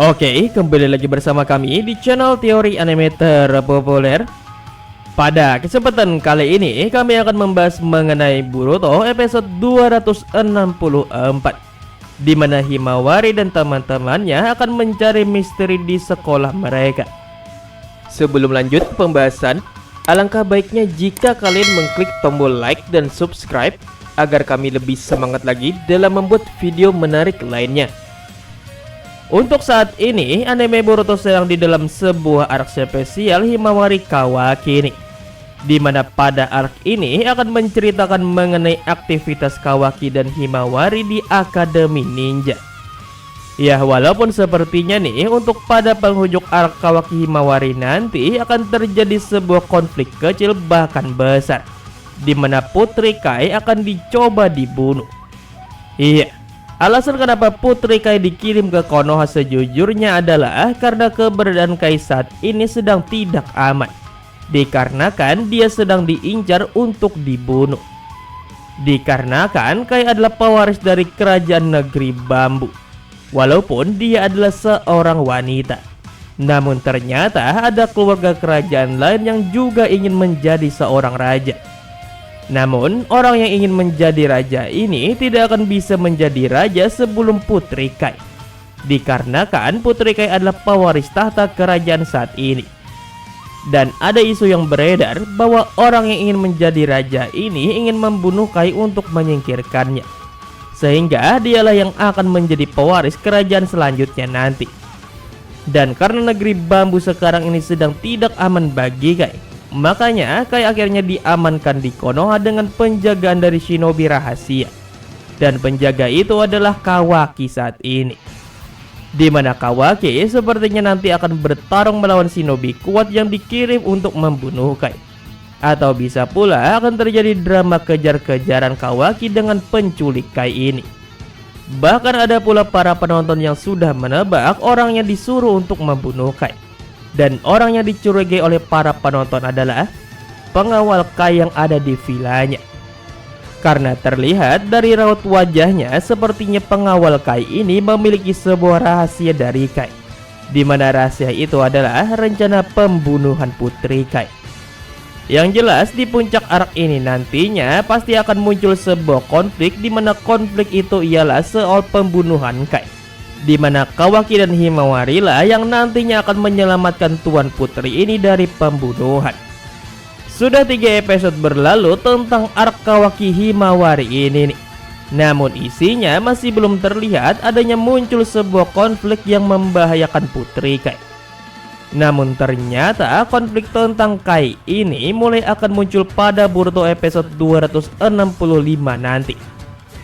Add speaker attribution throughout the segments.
Speaker 1: Oke, kembali lagi bersama kami di channel teori anime terpopuler. Pada kesempatan kali ini kami akan membahas mengenai Boruto episode 264, di mana Himawari dan teman-temannya akan mencari misteri di sekolah mereka. Sebelum lanjut ke pembahasan, alangkah baiknya jika kalian mengklik tombol like dan subscribe agar kami lebih semangat lagi dalam membuat video menarik lainnya. Untuk saat ini, anime Boruto sedang di dalam sebuah arc spesial Himawari Kawaki, di mana pada arc ini akan menceritakan mengenai aktivitas Kawaki dan Himawari di Akademi Ninja. Ya, walaupun sepertinya nih untuk pada penghujung arc Kawaki Himawari nanti akan terjadi sebuah konflik kecil bahkan besar, di mana Putri Kai akan dicoba dibunuh. Iya, alasan kenapa Putri Kai dikirim ke Konoha sejujurnya adalah karena keberadaan Kai saat ini sedang tidak aman, dikarenakan dia sedang diincar untuk dibunuh. Dikarenakan Kai adalah pewaris dari kerajaan negeri bambu, walaupun dia adalah seorang wanita. Namun ternyata ada keluarga kerajaan lain yang juga ingin menjadi seorang raja. Namun, orang yang ingin menjadi raja ini tidak akan bisa menjadi raja sebelum Putri Kai, dikarenakan Putri Kai adalah pewaris tahta kerajaan saat ini. Dan ada isu yang beredar bahwa orang yang ingin menjadi raja ini ingin membunuh Kai untuk menyingkirkannya, sehingga dialah yang akan menjadi pewaris kerajaan selanjutnya nanti. Dan karena negeri bambu sekarang ini sedang tidak aman bagi Kai, makanya Kai akhirnya diamankan di Konoha dengan penjagaan dari shinobi rahasia. Dan penjaga itu adalah Kawaki saat ini, di mana Kawaki sepertinya nanti akan bertarung melawan shinobi kuat yang dikirim untuk membunuh Kai. Atau bisa pula akan terjadi drama kejar-kejaran Kawaki dengan penculik Kai ini. Bahkan ada pula para penonton yang sudah menebak orang yang disuruh untuk membunuh Kai. Dan orang yang dicurigai oleh para penonton adalah pengawal Kai yang ada di vilanya. Karena terlihat dari raut wajahnya sepertinya pengawal Kai ini memiliki sebuah rahasia dari Kai, di mana rahasia itu adalah rencana pembunuhan Putri Kai. Yang jelas di puncak arc ini nantinya pasti akan muncul sebuah konflik, di mana konflik itu ialah soal pembunuhan Kai, di mana Kawaki dan Himawari lah yang nantinya akan menyelamatkan Tuan Putri ini dari pembunuhan. Sudah 3 episode berlalu tentang arc Kawaki Himawari ini nih. Namun isinya masih belum terlihat adanya muncul sebuah konflik yang membahayakan Putri Kai. Namun ternyata konflik tentang Kai ini mulai akan muncul pada Boruto episode 265 nanti,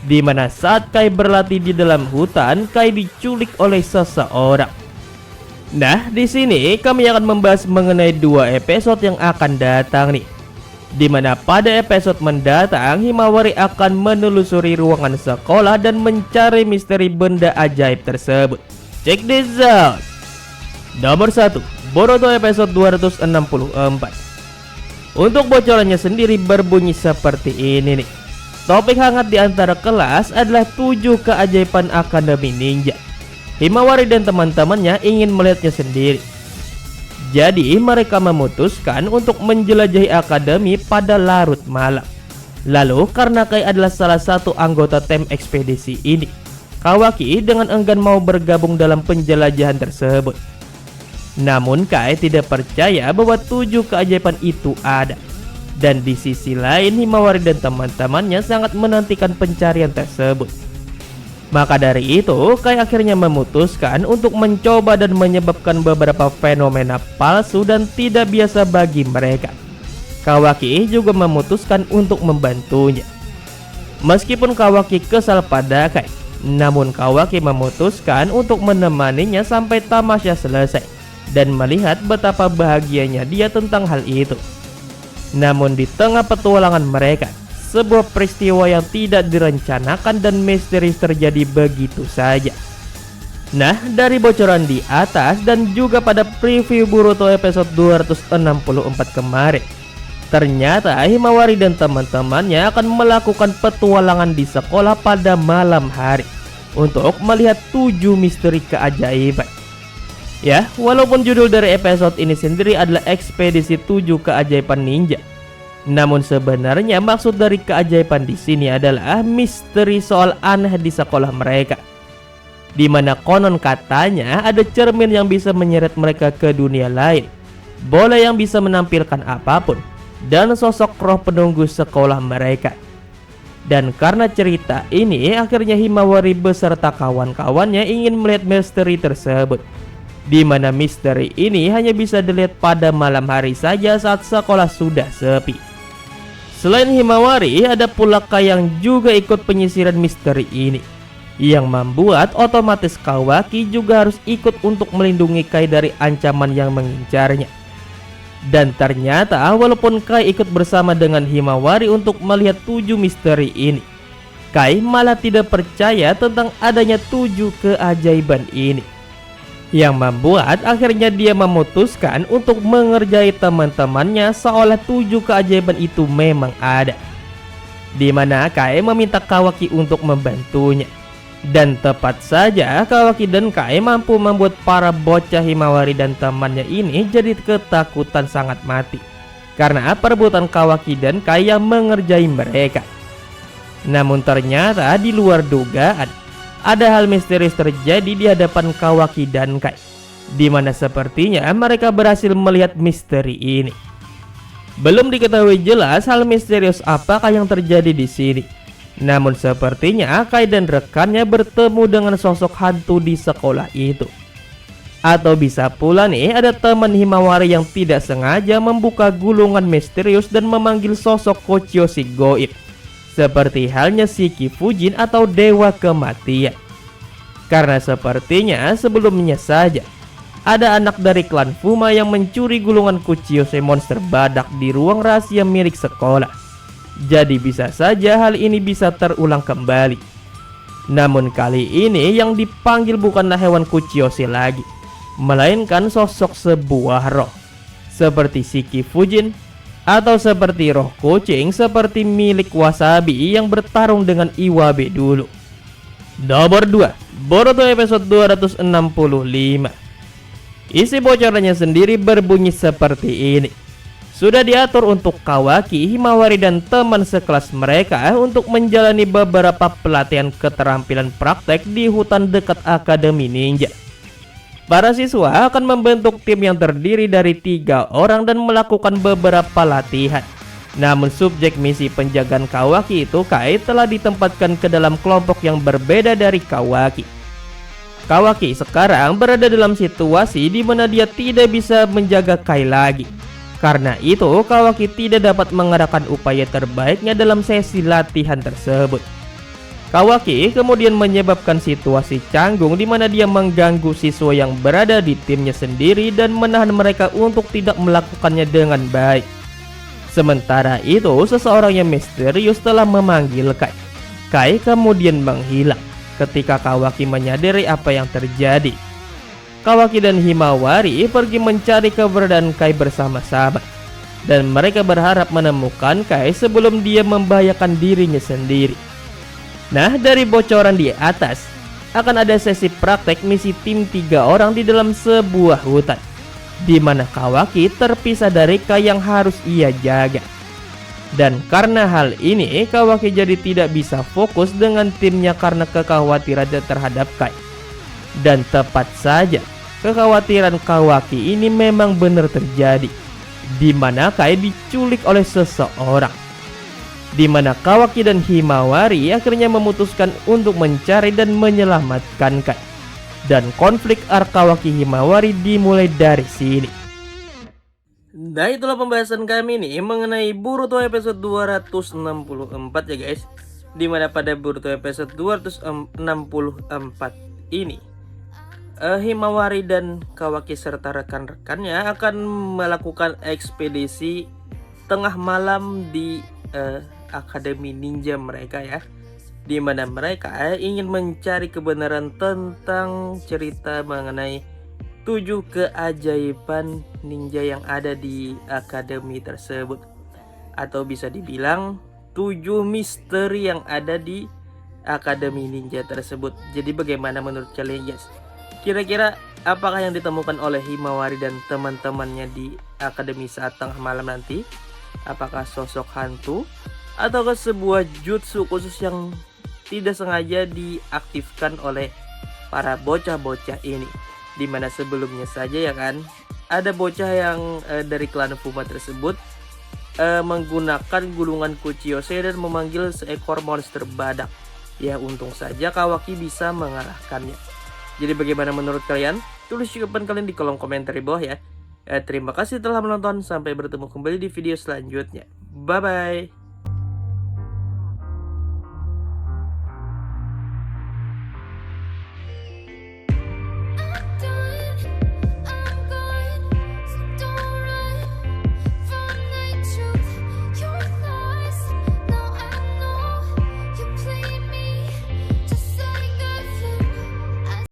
Speaker 1: di mana saat Kai berlatih di dalam hutan, Kai diculik oleh seseorang. Nah, di sini kami akan membahas mengenai 2 episode yang akan datang nih, di mana pada episode mendatang Himawari akan menelusuri ruangan sekolah dan mencari misteri benda ajaib tersebut. Check this out. Nomor 1, Boruto episode 264. Untuk bocorannya sendiri berbunyi seperti ini nih. Topik hangat di antara kelas adalah 7 keajaiban Akademi Ninja. Himawari dan teman-temannya ingin melihatnya sendiri. Jadi mereka memutuskan untuk menjelajahi akademi pada larut malam. Lalu karena Kai adalah salah satu anggota tim ekspedisi ini, Kawaki dengan enggan mau bergabung dalam penjelajahan tersebut. Namun Kai tidak percaya bahwa 7 keajaiban itu ada. Dan di sisi lain Himawari dan teman-temannya sangat menantikan pencarian tersebut. Maka dari itu Kai akhirnya memutuskan untuk mencoba dan menyebabkan beberapa fenomena palsu dan tidak biasa bagi mereka. Kawaki juga memutuskan untuk membantunya. Meskipun Kawaki kesal pada Kai, namun Kawaki memutuskan untuk menemaninya sampai tamasya selesai dan melihat betapa bahagianya dia tentang hal itu. Namun di tengah petualangan mereka, sebuah peristiwa yang tidak direncanakan dan misterius terjadi begitu saja. Nah, dari bocoran di atas dan juga pada preview Boruto episode 264 kemarin, ternyata Himawari dan teman-temannya akan melakukan petualangan di sekolah pada malam hari untuk melihat 7 misteri keajaiban. Ya, walaupun judul dari episode ini sendiri adalah Ekspedisi 7 Keajaiban Ninja, namun sebenarnya maksud dari keajaiban di sini adalah misteri soal aneh di sekolah mereka, di mana konon katanya ada cermin yang bisa menyeret mereka ke dunia lain, bola yang bisa menampilkan apapun, dan sosok roh penunggu sekolah mereka. Dan karena cerita ini, akhirnya Himawari beserta kawan-kawannya ingin melihat misteri tersebut, di mana misteri ini hanya bisa dilihat pada malam hari saja saat sekolah sudah sepi. Selain Himawari, ada pula Kai yang juga ikut penyisiran misteri ini, yang membuat otomatis Kawaki juga harus ikut untuk melindungi Kai dari ancaman yang mengincarnya. Dan ternyata walaupun Kai ikut bersama dengan Himawari untuk melihat 7 misteri ini, Kai malah tidak percaya tentang adanya 7 keajaiban ini, yang membuat akhirnya dia memutuskan untuk mengerjai teman-temannya seolah 7 keajaiban itu memang ada, di mana Kai meminta Kawaki untuk membantunya. Dan tepat saja Kawaki dan Kai mampu membuat para bocah Himawari dan temannya ini jadi ketakutan sangat mati karena perebutan Kawaki dan Kai yang mengerjai mereka. Namun ternyata di luar dugaan, ada hal misterius terjadi di hadapan Kawaki dan Kai, di mana sepertinya mereka berhasil melihat misteri ini. Belum diketahui jelas hal misterius apakah yang terjadi di sini. Namun sepertinya Kai dan rekannya bertemu dengan sosok hantu di sekolah itu. Atau bisa pula nih ada teman Himawari yang tidak sengaja membuka gulungan misterius dan memanggil sosok Kochiyoshi goib, seperti halnya Shiki Fujin atau Dewa Kematian. Karena sepertinya sebelumnya saja ada anak dari klan Fuma yang mencuri gulungan Kochiyoshi monster badak di ruang rahasia milik sekolah. Jadi bisa saja hal ini bisa terulang kembali. Namun kali ini yang dipanggil bukanlah hewan Kochiyoshi lagi, melainkan sosok sebuah roh, seperti Shiki Fujin, atau seperti roh kucing seperti milik Wasabi yang bertarung dengan Iwabe dulu. Nomor 2, Boruto episode 265. Isi bocorannya sendiri berbunyi seperti ini. Sudah diatur untuk Kawaki, Himawari dan teman sekelas mereka untuk menjalani beberapa pelatihan keterampilan praktek di hutan dekat Akademi Ninja. Para siswa akan membentuk tim yang terdiri dari 3 orang dan melakukan beberapa latihan. Namun subjek misi penjagaan Kawaki itu, Kai, telah ditempatkan ke dalam kelompok yang berbeda dari Kawaki. Kawaki sekarang berada dalam situasi di mana dia tidak bisa menjaga Kai lagi. Karena itu Kawaki tidak dapat mengadakan upaya terbaiknya dalam sesi latihan tersebut. Kawaki kemudian menyebabkan situasi canggung di mana dia mengganggu siswa yang berada di timnya sendiri dan menahan mereka untuk tidak melakukannya dengan baik. Sementara itu seseorang yang misterius telah memanggil Kai. Kai kemudian menghilang ketika Kawaki menyadari apa yang terjadi. Kawaki dan Himawari pergi mencari keberadaan Kai bersama-sama, dan mereka berharap menemukan Kai sebelum dia membahayakan dirinya sendiri. Nah, dari bocoran di atas, akan ada sesi praktek misi tim 3 orang di dalam sebuah hutan, di mana Kawaki terpisah dari Kai yang harus ia jaga. Dan karena hal ini, Kawaki jadi tidak bisa fokus dengan timnya karena kekhawatiran terhadap Kai. Dan tepat saja, kekhawatiran Kawaki ini memang benar terjadi, di mana Kai diculik oleh seseorang, di mana Kawaki dan Himawari akhirnya memutuskan untuk mencari dan menyelamatkan Kai. Dan konflik Kawaki Himawari dimulai dari sini. Nah, itulah pembahasan kami nih mengenai Boruto episode 264 ya guys, dimana pada Boruto episode 264 ini Himawari dan Kawaki serta rekan-rekannya akan melakukan ekspedisi tengah malam di Akademi Ninja mereka ya, di mana mereka ingin mencari kebenaran tentang cerita mengenai 7 keajaiban ninja yang ada di akademi tersebut, atau bisa dibilang 7 misteri yang ada di Akademi Ninja tersebut. Jadi bagaimana menurut kalian guys? Kira-kira apakah yang ditemukan oleh Himawari dan teman-temannya di akademi saat tengah malam nanti? Apakah sosok hantu ataukah sebuah jutsu khusus yang tidak sengaja diaktifkan oleh para bocah-bocah ini? Dimana sebelumnya saja ya kan, ada bocah yang dari klan Fuma tersebut menggunakan gulungan Kuchiyose dan memanggil seekor monster badak. Ya untung saja Kawaki bisa mengalahkannya. Jadi bagaimana menurut kalian? Tulis jawaban kalian di kolom komentar di bawah ya. Terima kasih telah menonton, sampai bertemu kembali di video selanjutnya. Bye bye.